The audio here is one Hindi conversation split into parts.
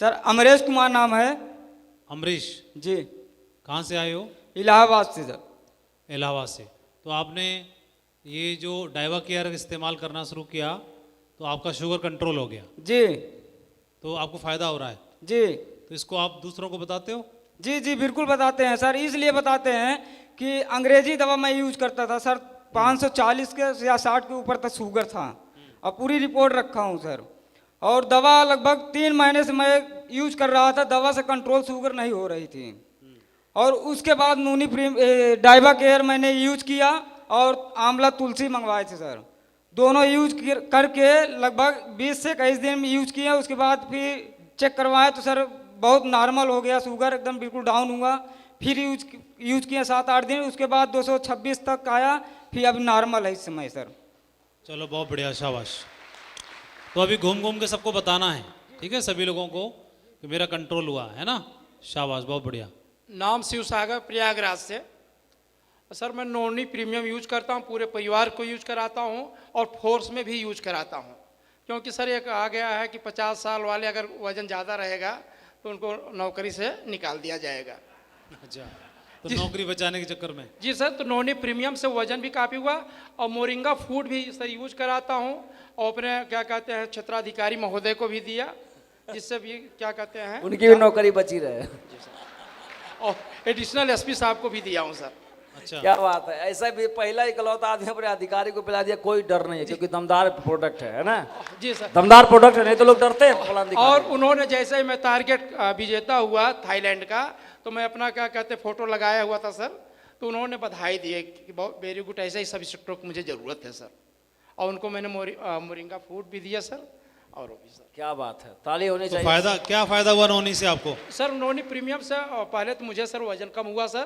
सर अमरेश कुमार नाम है। अमरीश, जी। कहाँ से आए हो? इलाहाबाद से सर। इलाहाबाद से। तो आपने ये जो डाइवा केयर इस्तेमाल करना शुरू किया तो आपका शुगर कंट्रोल हो गया, जी तो आपको फ़ायदा हो रहा है, जी तो इसको आप दूसरों को बताते हो? जी जी बिल्कुल बताते हैं सर। इसलिए बताते हैं कि अंग्रेजी दवा मैं यूज करता था सर। 540 के या 60 के ऊपर तक शुगर था। अब पूरी रिपोर्ट रखा हूँ सर। और दवा लगभग 3 महीने से मैं यूज कर रहा था, दवा से कंट्रोल शुगर नहीं हो रही थी। और उसके बाद नूनी डाइवा केयर मैंने यूज किया और आंवला तुलसी मंगवाए थे सर। दोनों यूज करके लगभग 20 से 21 दिन में यूज किया। उसके बाद फिर चेक करवाया तो सर बहुत नॉर्मल हो गया, शुगर एकदम बिल्कुल डाउन हुआ। फिर यूज किया 7-8 दिन, उसके बाद 226 तक आया, फिर अब नॉर्मल है इस समय सर। चलो बहुत बढ़िया, शाबाश। तो अभी घूम घूम के सबको बताना है, ठीक है, सभी लोगों को कि मेरा कंट्रोल हुआ है ना। शाबाश, बहुत बढ़िया। नाम शिव सागर, प्रयागराज से। सर मैं नोनी प्रीमियम यूज करता हूँ, पूरे परिवार को यूज कराता हूँ और फोर्स में भी यूज कराता हूँ। क्योंकि सर एक आ गया है कि 50 साल वाले अगर वजन ज़्यादा रहेगा तो उनको नौकरी से निकाल दिया जाएगा। अच्छा, तो नौकरी बचाने के चक्कर में? जी सर, तो नोनी प्रीमियम से वजन भी काफ़ी हुआ। और मोरिंगा फूड भी सर यूज कराता हूँ और अपने क्या कहते हैं क्षेत्राधिकारी महोदय को भी दिया, जिससे भी क्या कहते हैं उनकी भी नौकरी बची रहे। और एडिशनल एसपी साहब को भी दिया हूँ सर। अच्छा, क्या बात है, ऐसा भी पहला इकलौता आदमी अपने अधिकारी को पिला दिया, कोई डर नहीं है क्योंकि दमदार प्रोडक्ट है ना। जी सर, दमदार प्रोडक्ट है, नहीं तो लोग डरते हैं फलाना अधिकारी। और उन्होंने जैसे ही मैं टारगेट विजेता हुआ थाईलैंड का, तो मैं अपना क्या कहते फोटो लगाया हुआ था सर, तो उन्होंने बधाई दी कि बहुत वेरी गुड, ऐसे ही सभी सेक्टरों को मुझे ज़रूरत है सर। और उनको मैंने मोरिंगा फूड भी दिया सर। और वो भी सर। क्या बात है, ताली होनी तो चाहिए। फायदा क्या फायदा हुआ नौनी से आपको? सर नोनी प्रीमियम से पहले तो मुझे सर वजन कम हुआ सर।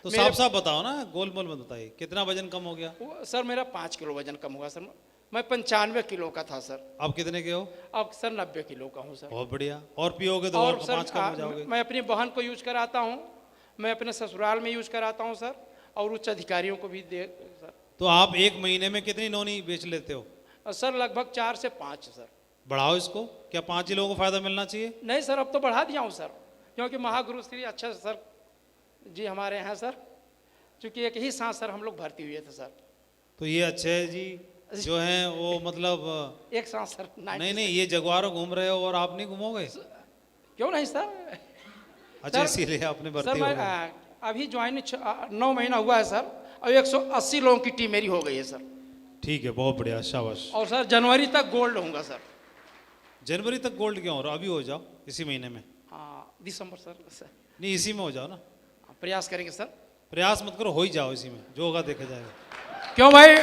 तो साफ साफ बताओ ना, गोल मोल मत बताइए, कितना वजन कम हो गया? सर मेरा 5 किलो वजन कम हुआ सर। मैं 95 किलो का था सर, आप कितने के हो? अब सर 90 किलो का हूँ सर। बहुत बढ़िया। और पियोगे तो और 5 कम हो जाओगे। मैं अपनी बहन को यूज कराता हूँ, मैं अपने ससुराल में यूज कराता हूँ सर, और उच्च अधिकारियों को भी दे सर। तो आप एक महीने में कितनी नौनी बेच लेते हो? सर लगभग 4 से 5 सर। बढ़ाओ इसको, क्या 5 ही लोगों को फायदा मिलना चाहिए? नहीं सर, अब तो बढ़ा दिया हूँ सर, क्योंकि महागुरु श्री अच्छे सर जी हमारे हैं सर, क्योंकि एक ही सांस सर हम लोग भर्ती हुए थे सर। तो ये अच्छे जी जो हैं वो मतलब एक सांस सर नहीं नहीं, ये जगवारों घूम रहे हो और आप नहीं घूमोगे? क्यों नहीं सर? अच्छा, इसीलिए आपने सर भर्ती हो मैं गए। अभी ज्वाइन 9 महीना हुआ है सर, और 180 लोगों की टीम मेरी हो गई है सर। ठीक है, बहुत बढ़िया, शाबाश। और सर जनवरी तक गोल्ड होऊंगा सर। जनवरी तक गोल्ड क्यों हो रहा? अभी हो जाओ, इसी महीने में। हाँ दिसंबर सर। नहीं, इसी में हो जाओ ना। प्रयास करेंगे सर। प्रयास मत करो, हो ही जाओ इसी में, जो होगा देखा जाएगा। क्यों भाई,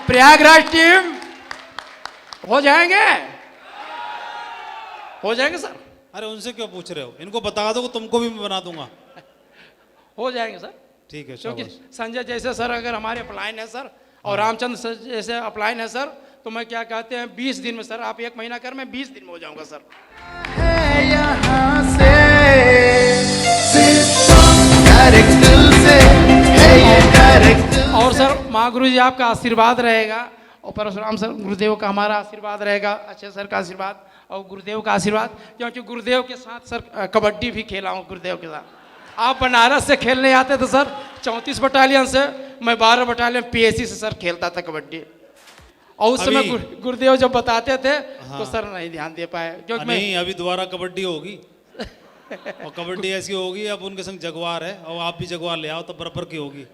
प्रयागराज टीम हो जाएंगे? हो जाएंगे सर। अरे उनसे क्यों पूछ रहे हो, इनको बता दो, तुमको भी मैं बना दूंगा। हो जाएंगे सर, ठीक है, क्योंकि शाबाश। संजय जैसे सर अगर हमारे अपलाइन है सर, और रामचंद्र सर जैसे अपलाइन है सर, तो मैं क्या कहते हैं 20 दिन में सर, आप 1 महीना कर, मैं 20 दिन में हो जाऊंगा सर। और सर महागुरु जी आपका आशीर्वाद रहेगा, और परशुराम सर गुरुदेव का हमारा आशीर्वाद रहेगा, अच्छे सर का आशीर्वाद और गुरुदेव का आशीर्वाद, क्योंकि गुरुदेव के साथ सर कबड्डी भी खेला हूँ गुरुदेव के साथ। आप बनारस से खेलने आते थे सर 34 बटालियन से, मैं 12 बटालियन पीएससी से सर खेलता था कबड्डी। और उस समय गुरुदेव जब बताते थे तो सर नहीं ध्यान दे पाए, क्योंकि नहीं, अभी दोबारा कबड्डी होगी और कबड्डी ऐसी होगी, अब उनके संग जगवार है और आप भी जगवार ले आओ, तो बराबर की होगी।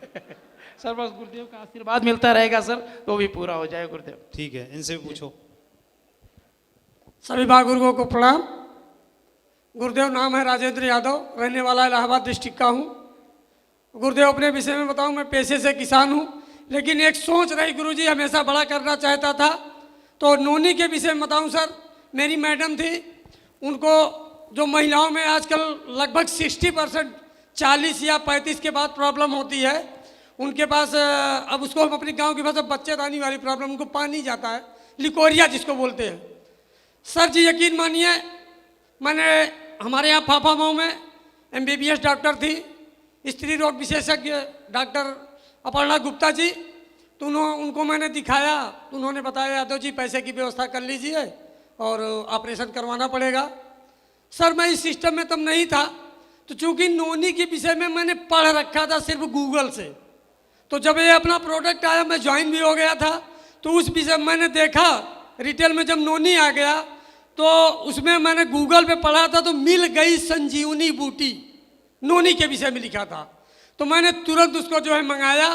सर बस गुरुदेव का आशीर्वाद मिलता रहेगा सर, तो भी पूरा हो जाए गुरुदेव। ठीक है, इनसे भी पूछो। सभी महागुरुओं को प्रणाम। गुरुदेव नाम है राजेंद्र यादव, रहने वाला इलाहाबाद डिस्ट्रिक्ट का हूँ। गुरुदेव अपने विषय में बताऊँ, मैं पेशे से किसान हूँ, लेकिन एक सोच रही गुरुजी, हमेशा बड़ा करना चाहता था। तो नोनी के विषय में बताऊँ सर, मेरी मैडम थी, उनको जो महिलाओं में आजकल लगभग 60% 40 या 35 के बाद प्रॉब्लम होती है, उनके पास अब उसको हम अपने गांव की भाषा बच्चेदानी वाली प्रॉब्लम, उनको पानी जाता है, लिकोरिया जिसको बोलते हैं। सर जी यकीन मानिए, मैंने हमारे यहाँ फाफा मऊ में MBBS डॉक्टर थी, स्त्री रोग विशेषज्ञ डॉक्टर अपर्णा गुप्ता जी, तो उनको मैंने दिखाया, तो उन्होंने बताया यादव जी पैसे की व्यवस्था कर लीजिए और ऑपरेशन करवाना पड़ेगा। सर मैं इस सिस्टम में तब नहीं था, तो चूंकि नोनी के विषय में मैंने पढ़ रखा था सिर्फ गूगल से, तो जब ये अपना प्रोडक्ट आया मैं ज्वाइन भी हो गया था, तो उस विषय मैंने देखा रिटेल में जब नोनी आ गया तो उसमें मैंने गूगल पे पढ़ा था, तो मिल गई संजीवनी बूटी नोनी के विषय में लिखा था, तो मैंने तुरंत उसको जो है मंगाया।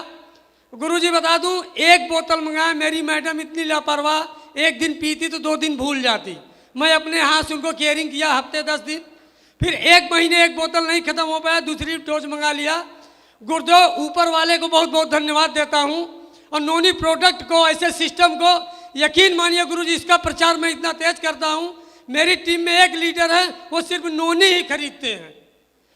गुरुजी बता दूं, एक बोतल मंगाया, मेरी मैडम इतनी लापरवाह, एक दिन पीती तो 2 दिन भूल जाती। मैं अपने हाथ से उनको केयरिंग किया हफ्ते 10 दिन, फिर 1 महीने एक बोतल नहीं खत्म हो पाया, दूसरी डोज मंगा लिया। गुरुदेव ऊपर वाले को बहुत बहुत धन्यवाद देता हूँ, और नोनी प्रोडक्ट को, ऐसे सिस्टम को यकीन मानिए गुरुजी, इसका प्रचार मैं इतना तेज करता हूँ, मेरी टीम में 1 लीटर है, वो सिर्फ नोनी ही खरीदते हैं।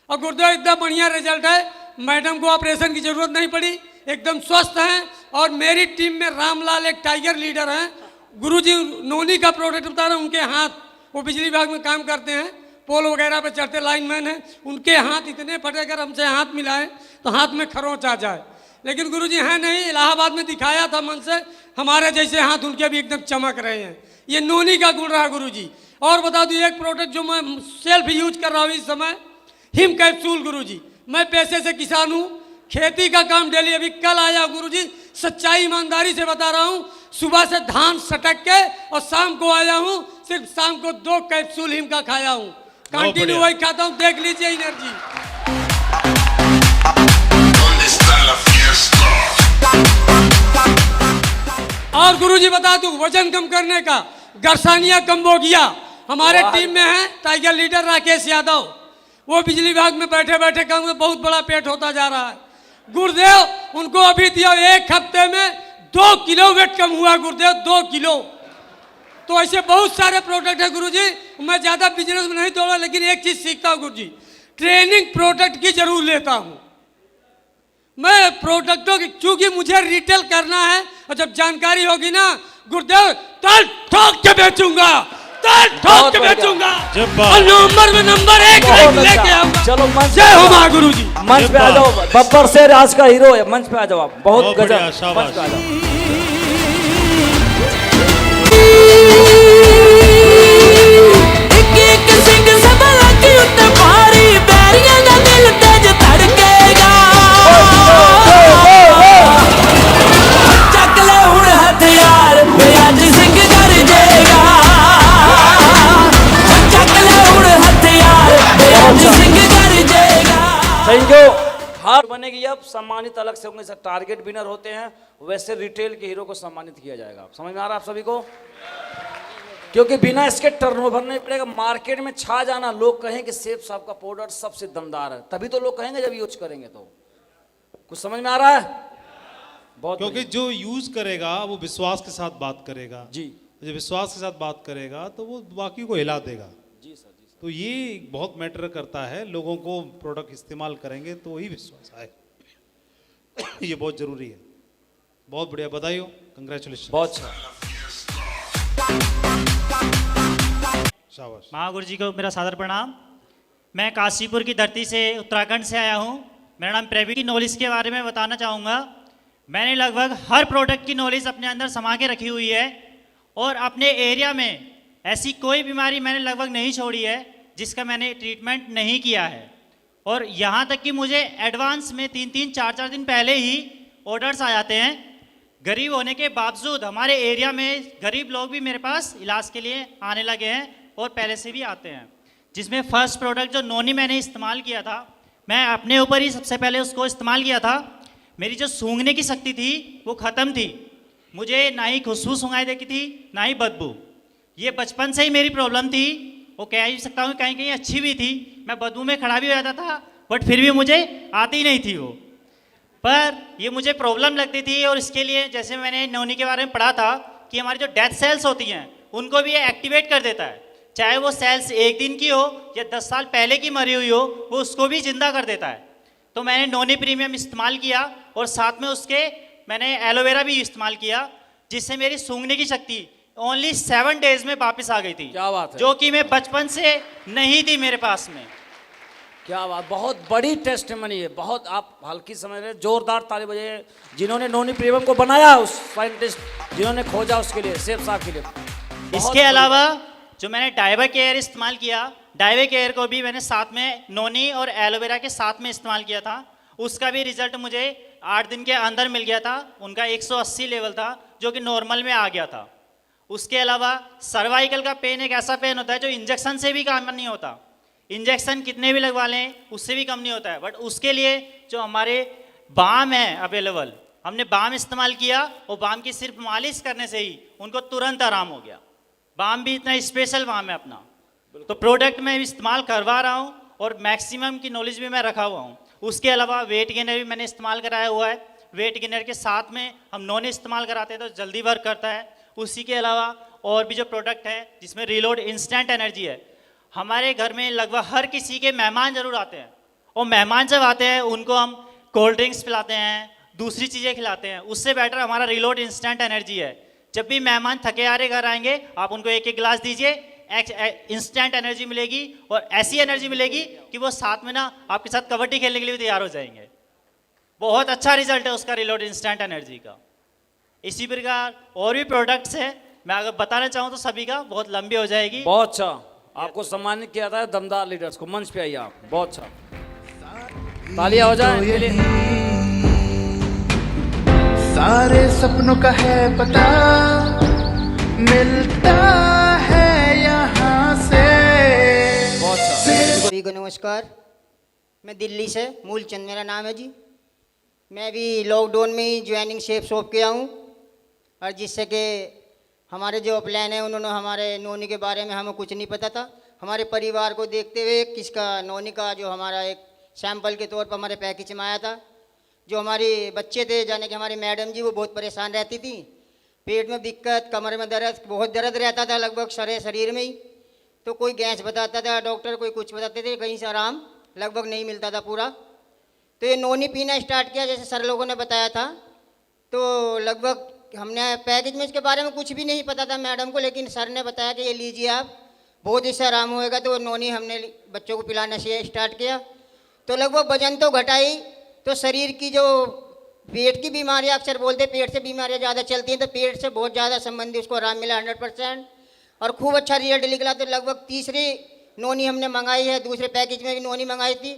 और गुरुदेव इतना बढ़िया रिजल्ट है, मैडम को ऑपरेशन की जरूरत नहीं पड़ी, एकदम स्वस्थ हैं। और मेरी टीम में रामलाल एक टाइगर लीडर हैं, गुरुजी नोनी का प्रोडक्ट बता रहे हैं, उनके हाथ, वो बिजली विभाग में काम करते हैं, पोल वगैरह पे चढ़ते लाइनमैन हैं, उनके हाथ इतने फटे, अगर हमसे हाथ मिलाएं तो हाथ में खरोंच आ जाए। लेकिन गुरुजी हैं नहीं, इलाहाबाद में दिखाया था मन से, हमारे जैसे हाथ उनके भी एकदम चमक रहे हैं। ये नोनी का गुण रहा गुरुजी। और बता दूं, एक प्रोडक्ट जो मैं सेल्फ यूज कर रहा हूँ इस समय, हिम कैप्सूल। गुरुजी मैं पैसे से किसान हूँ, खेती का काम डेली, अभी कल आया गुरुजी, सच्चाई ईमानदारी से बता रहा हूँ, सुबह से धान सटक के और शाम को आया हूँ, सिर्फ शाम को 2 कैप्सूल हिम का खाया हूँ, कंटिन्यू वही खाता हूँ, देख लीजिए एनर्जी। और गुरुजी बता दूं, वजन कम करने का गर्सानिया कंबोगिया हमारे टीम में है, टाइगर लीडर राकेश यादव, वो बिजली विभाग में बैठे बैठे काम में बहुत बड़ा पेट होता जा रहा है। गुरुदेव उनको अभी दिया, 1 हफ्ते में 2 किलो वेट कम हुआ गुरुदेव, 2 किलो। तो ऐसे बहुत सारे प्रोडक्ट है गुरुजी, मैं ज्यादा बिजनेस में नहीं दौड़ा, लेकिन एक चीज सीखता हूँ गुरुजी, ट्रेनिंग प्रोडक्ट की जरूर लेता हूँ मैं प्रोडक्टों की, क्योंकि मुझे रिटेल करना है, और जब जानकारी होगी ना गुरुदेव, तल ठोक के बेचूंगा, तल ठोक के बेचूंगा, और नवंबर में नंबर 1 रैंक लेके आऊंगा। चलो मंच जय हो मां गुरुजी। मंच पे आ जाओ, बब्बर शेर आज का हीरो है, मंच पे आ जाओ आप, बहुत बहुत बढ़िया, गजब, शाबाश। मंच पे आ जाओ। Thank you. हार बनेगी अब, सम्मानित अलग से होंगे, सर टारगेट विनर होते हैं, वैसे रिटेल के हीरो को सम्मानित किया जाएगा। समझ में आ रहा है आप सभी को? क्योंकि बिना इसके टर्नओवर नहीं पड़ेगा, मार्केट में छा जाना, लोग कहें कि सेफ साहब का पाउडर सबसे दमदार है, तभी तो लोग कहेंगे जब यूज करेंगे। तो कुछ समझ में आ रहा है? बहुत, क्योंकि जो यूज करेगा वो विश्वास के साथ बात करेगा जी, जो विश्वास के साथ बात करेगा तो वो बाकी को हिला देगा। जी सर, जी सर। तो ये बहुत मैटर करता है, लोगों को प्रोडक्ट इस्तेमाल करेंगे तो वही विश्वास आए ये बहुत जरूरी है। बहुत बढ़िया, बधाई हो, कंग्रेचुलेशन, बहुत अच्छा। शाबाश। महागुरु जी को मेरा सादर प्रणाम। मैं काशीपुर की धरती से, उत्तराखंड से आया हूँ। मेरा नाम प्रवीण। की नॉलेज के बारे में बताना चाहूँगा। मैंने लगभग हर प्रोडक्ट की नॉलेज अपने अंदर समा के रखी हुई है, और अपने एरिया में ऐसी कोई बीमारी मैंने लगभग नहीं छोड़ी है जिसका मैंने ट्रीटमेंट नहीं किया है। और यहाँ तक कि मुझे एडवांस में 3-3, 4-4 दिन पहले ही ऑर्डर्स आ जाते हैं। गरीब होने के बावजूद हमारे एरिया में गरीब लोग भी मेरे पास इलाज के लिए आने लगे हैं, और पहले से भी आते हैं। जिसमें फर्स्ट प्रोडक्ट जो नोनी मैंने इस्तेमाल किया था, मैं अपने ऊपर ही सबसे पहले उसको इस्तेमाल किया था। मेरी जो सूंघने की शक्ति थी वो ख़त्म थी, मुझे ना ही खुशबू सुनाई देती थी ना ही बदबू। ये बचपन से ही मेरी प्रॉब्लम थी, वो कह ही सकता हूँ कहीं कहीं अच्छी भी थी, मैं बदबू में खड़ा भी हो जाता था, बट फिर भी मुझे आती नहीं थी वो। पर ये मुझे प्रॉब्लम लगती थी, और इसके लिए जैसे मैंने नोनी के बारे में पढ़ा था कि हमारी जो डेथ सेल्स होती हैं उनको भी ये एक्टिवेट कर देता है, चाहे वो सेल्स 1 दिन की हो या 10 साल पहले की मरी हुई हो, वो उसको भी जिंदा कर देता है। तो मैंने नोनी प्रीमियम इस्तेमाल किया, और साथ में उसके मैंने एलोवेरा भी इस्तेमाल किया, जिससे मेरी सूंघने की शक्ति ओनली 7 डेज में वापस आ गई थी। क्या बात है, जो कि मैं बचपन से नहीं थी मेरे पास में। क्या बात, बहुत बड़ी टेस्टमनी है, बहुत आप हल्की समझ रहे, जोरदार ताली बजाइए जिन्होंने नोनी प्रीमियम को बनाया, उस साइंटिस्ट जिन्होंने खोजा उसके लिए, सेफ साहब के लिए। इसके अलावा जो मैंने डाइबर केयर इस्तेमाल किया, डाइवे केयर को भी मैंने साथ में नोनी और एलोवेरा के साथ में इस्तेमाल किया था। उसका भी रिजल्ट मुझे 8 दिन के अंदर मिल गया था। उनका 180 लेवल था जो कि नॉर्मल में आ गया था। उसके अलावा सर्वाइकल का पेन एक ऐसा पेन होता है जो इंजेक्शन से भी काम नहीं होता। इंजेक्शन कितने भी लगवा लें उससे भी कम नहीं होता है, बट उसके लिए जो हमारे बाम है अवेलेबल, हमने बाम इस्तेमाल किया और बाम की सिर्फ मालिश करने से ही उनको तुरंत आराम हो गया। बाम भी इतना स्पेशल बाम है अपना। तो प्रोडक्ट मैं इस्तेमाल करवा रहा हूँ और मैक्सिमम की नॉलेज भी मैं रखा हुआ हूँ। उसके अलावा वेट गेनर भी मैंने इस्तेमाल कराया हुआ है। वेट गेनर के साथ में हम नॉन इस्तेमाल कराते हैं तो जल्दी वर्क करता है। उसी के अलावा और भी जो प्रोडक्ट है जिसमें रिलोड इंस्टेंट एनर्जी है। हमारे घर में लगभग हर किसी के मेहमान जरूर आते हैं और मेहमान जब आते हैं उनको हम कोल्ड ड्रिंक्स पिलाते हैं, दूसरी चीज़ें खिलाते हैं। उससे बेटर हमारा रिलोड इंस्टेंट एनर्जी है। जब भी मेहमान थके हारे घर आएंगे आप उनको एक एक गिलास दीजिए, इंस्टेंट एनर्जी मिलेगी और ऐसी एनर्जी मिलेगी कि वो साथ में ना आपके साथ कबड्डी खेलने के लिए भी तैयार हो जाएंगे। बहुत अच्छा रिजल्ट है उसका रिलोड इंस्टेंट एनर्जी का। इसी प्रकार और भी प्रोडक्ट्स है, मैं अगर बताना चाहूँ तो सभी का बहुत लंबी हो जाएगी। बहुत अच्छा, आपको सम्मानित किया था दमदार लीडर्स को। मंच पे आइए आप। बहुत अच्छा, तालियां हो जाए इनके लिए। सारे सपनों का है पता, मिलता है यहाँ से। बहुत अच्छा। सभी को नमस्कार। मैं दिल्ली से, मूलचंद मेरा नाम है जी। मैं भी लॉकडाउन में ही ज्वाइनिंग शेप शॉप किया हूँ और जिससे कि हमारे जो प्लान है उन्होंने हमारे नोनी के बारे में हमें कुछ नहीं पता था। हमारे परिवार को देखते हुए किसका नोनी का जो हमारा एक सैंपल के तौर पर हमारे पैकेज में आया था। जो हमारे बच्चे थे जाने कि हमारी मैडम जी वो बहुत परेशान रहती थी। पेट में दिक्कत, कमर में दर्द, बहुत दर्द रहता था लगभग सारे शरीर में ही। तो कोई गैस बताता था डॉक्टर, कोई कुछ बताते थे, कहीं से आराम लगभग नहीं मिलता था पूरा। तो ये नोनी पीना स्टार्ट किया जैसे सर लोगों ने बताया था। तो लगभग हमने पैकेज में इसके बारे में कुछ भी नहीं पता था मैडम को, लेकिन सर ने बताया कि ये लीजिए आप, बहुत इससे आराम होएगा। तो नोनी हमने बच्चों को पिलाना से स्टार्ट किया। तो लगभग वजन तो घटाई, तो शरीर की जो पेट की बीमारियाँ अक्सर बोलते पेट से बीमारियाँ ज़्यादा चलती हैं, तो पेट से बहुत ज़्यादा संबंधी उसको आराम मिला 100% और खूब अच्छा रिजल्ट निकला। तो लगभग तीसरी नोनी हमने मंगाई है, दूसरे पैकेज में भी नोनी मंगाई थी,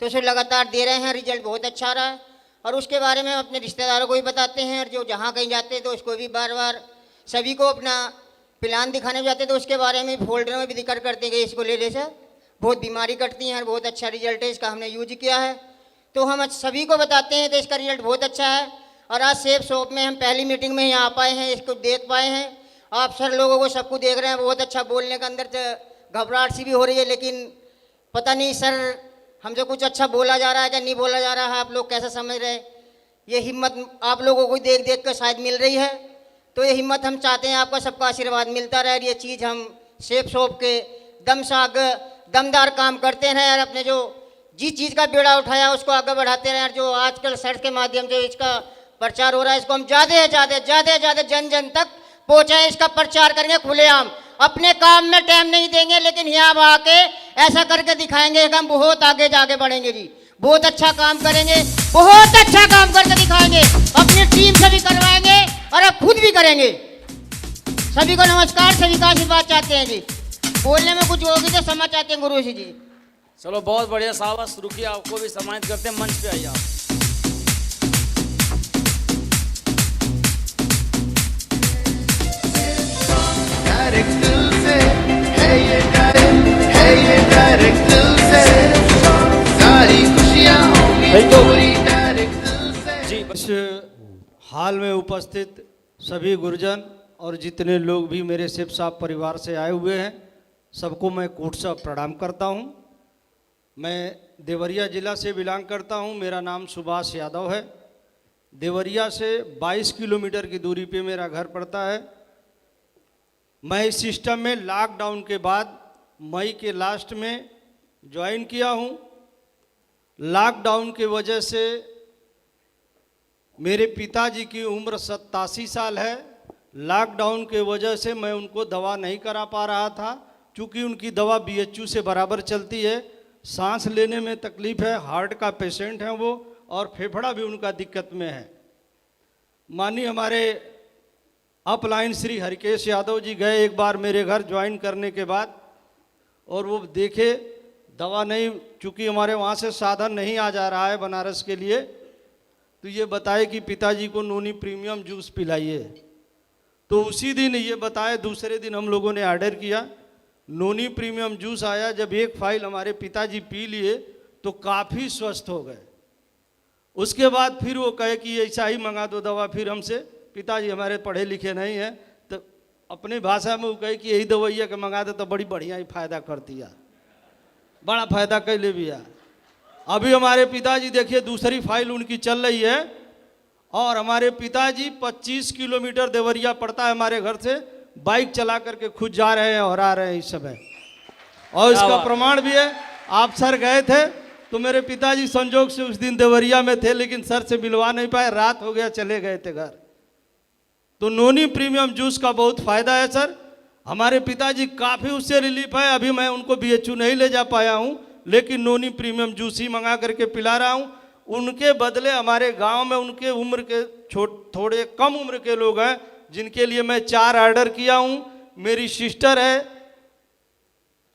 तो उसे लगातार दे रहे हैं, रिजल्ट बहुत अच्छा रहा है। और उसके बारे में अपने रिश्तेदारों को भी बताते हैं और जो जहाँ कहीं जाते हैं तो उसको भी बार बार सभी को अपना प्लान दिखाने जाते तो उसके बारे में फोल्डर में भी जिक्र करते हैं कि इसको ले से बहुत बीमारी कटती है और बहुत अच्छा रिजल्ट है, इसका हमने यूज किया है। तो हम सभी को बताते हैं तो इसका रिजल्ट बहुत अच्छा है। और आज सेफ शॉप में हम पहली मीटिंग में यहाँ आ पाए हैं, इसको देख पाए हैं। आप सर लोगों को सबको देख रहे हैं, बहुत अच्छा बोलने के अंदर से घबराहट सी भी हो रही है, लेकिन पता नहीं सर हमसे कुछ अच्छा बोला जा रहा है क्या नहीं बोला जा रहा है, आप लोग कैसे समझ रहे हैं। ये हिम्मत आप लोगों को देख देख कर शायद मिल रही है। तो ये हिम्मत हम चाहते हैं आपका सबका आशीर्वाद मिलता रहे। ये चीज़ हम सेफ शॉप के दम से आगे दमदार काम करते रहें और अपने जो जिस चीज़ का बेड़ा उठाया उसको आगे बढ़ाते रहें। और जो आजकल सर्च के माध्यम से इसका प्रचार हो रहा है, इसको हम ज़्यादा जन जन तक पहुँचाएँ, इसका प्रचार करेंगे खुलेआम। अपने काम में टाइम नहीं देंगे, लेकिन यहाँ आके ऐसा करके दिखाएंगे कि हम बहुत आगे जाके बढ़ेंगे जी, बहुत अच्छा काम करेंगे, बहुत अच्छा काम करके दिखाएंगे, अपनी टीम से भी करवाएंगे और अब खुद भी करेंगे। सभी को नमस्कार, सभी का आशीर्वाद चाहते हैं जी। बोलने में कुछ होगी तो समझ चाहते हैं गुरु जी। चलो बहुत बढ़िया साहब, रुकिए, आपको भी सम्मानित करते हैं। मंच पे आइए आप। डायरेक्ट दिल से है ये डायरेक्ट दिल से सारी खुशियाँ होंगी पूरी डायरेक्ट दिल से। इस हाल में उपस्थित सभी गुरुजन और जितने लोग भी मेरे शिव साहब परिवार से आए हुए हैं, सबको मैं कोट से प्रणाम करता हूं। मैं देवरिया ज़िला से बिलोंग करता हूं। मेरा नाम सुभाष यादव है। देवरिया से 22 किलोमीटर की दूरी पे मेरा घर पड़ता है। मैं इस सिस्टम में लॉकडाउन के बाद मई के लास्ट में ज्वाइन किया हूं। लॉकडाउन की वजह से मेरे पिताजी की उम्र 87 साल है। लॉकडाउन के वजह से मैं उनको दवा नहीं करा पा रहा था, क्योंकि उनकी दवा BHU से बराबर चलती है। सांस लेने में तकलीफ है, हार्ट का पेशेंट है वो, और फेफड़ा भी उनका दिक्कत में है। माननीय हमारे अपलाइन श्री हरिकेश यादव जी गए एक बार मेरे घर ज्वाइन करने के बाद, और वो देखे दवा नहीं, चूँकि हमारे वहाँ से साधन नहीं आ जा रहा है बनारस के लिए, तो ये बताए कि पिताजी को नोनी प्रीमियम जूस पिलाइए। तो उसी दिन ये बताए, दूसरे दिन हम लोगों ने ऑर्डर किया, नोनी प्रीमियम जूस आया। जब एक फाइल हमारे पिताजी पी लिए तो काफ़ी स्वस्थ हो गए। उसके बाद फिर वो कहे कि ऐसा ही मंगा दो दवा। फिर हमसे, पिताजी हमारे पढ़े लिखे नहीं हैं, तो अपनी भाषा में वो कहे कि यही दवाइया के मंगा दे तो बड़ी बढ़िया ही फायदा करती है, बड़ा फायदा कैले भी है। अभी हमारे पिताजी देखिए दूसरी फाइल उनकी चल रही है, और हमारे पिताजी 25 किलोमीटर देवरिया पड़ता है हमारे घर से, बाइक चला करके खुद जा रहे हैं और आ रहे हैं इस समय। और इसका प्रमाण भी है, आप सर गए थे तो मेरे पिताजी संजोग से उस दिन देवरिया में थे, लेकिन सर से मिलवा नहीं पाए, रात हो गया, चले गए थे घर। तो नोनी प्रीमियम जूस का बहुत फायदा है सर। हमारे पिताजी काफ़ी उससे रिलीफ है। अभी मैं उनको BHU नहीं ले जा पाया हूँ, लेकिन नोनी प्रीमियम जूस ही मंगा करके पिला रहा हूँ। उनके बदले हमारे गांव में उनके उम्र के थोड़े कम उम्र के लोग हैं जिनके लिए मैं 4 ऑर्डर किया हूँ। मेरी सिस्टर है,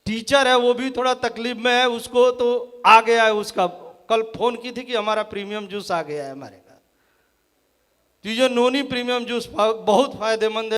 टीचर है, वो भी थोड़ा तकलीफ में है, उसको तो आ गया है, उसका कल फ़ोन की थी कि हमारा प्रीमियम जूस आ गया है हमारे घर। तो ये नोनी प्रीमियम जूस बहुत फ़ायदेमंद है।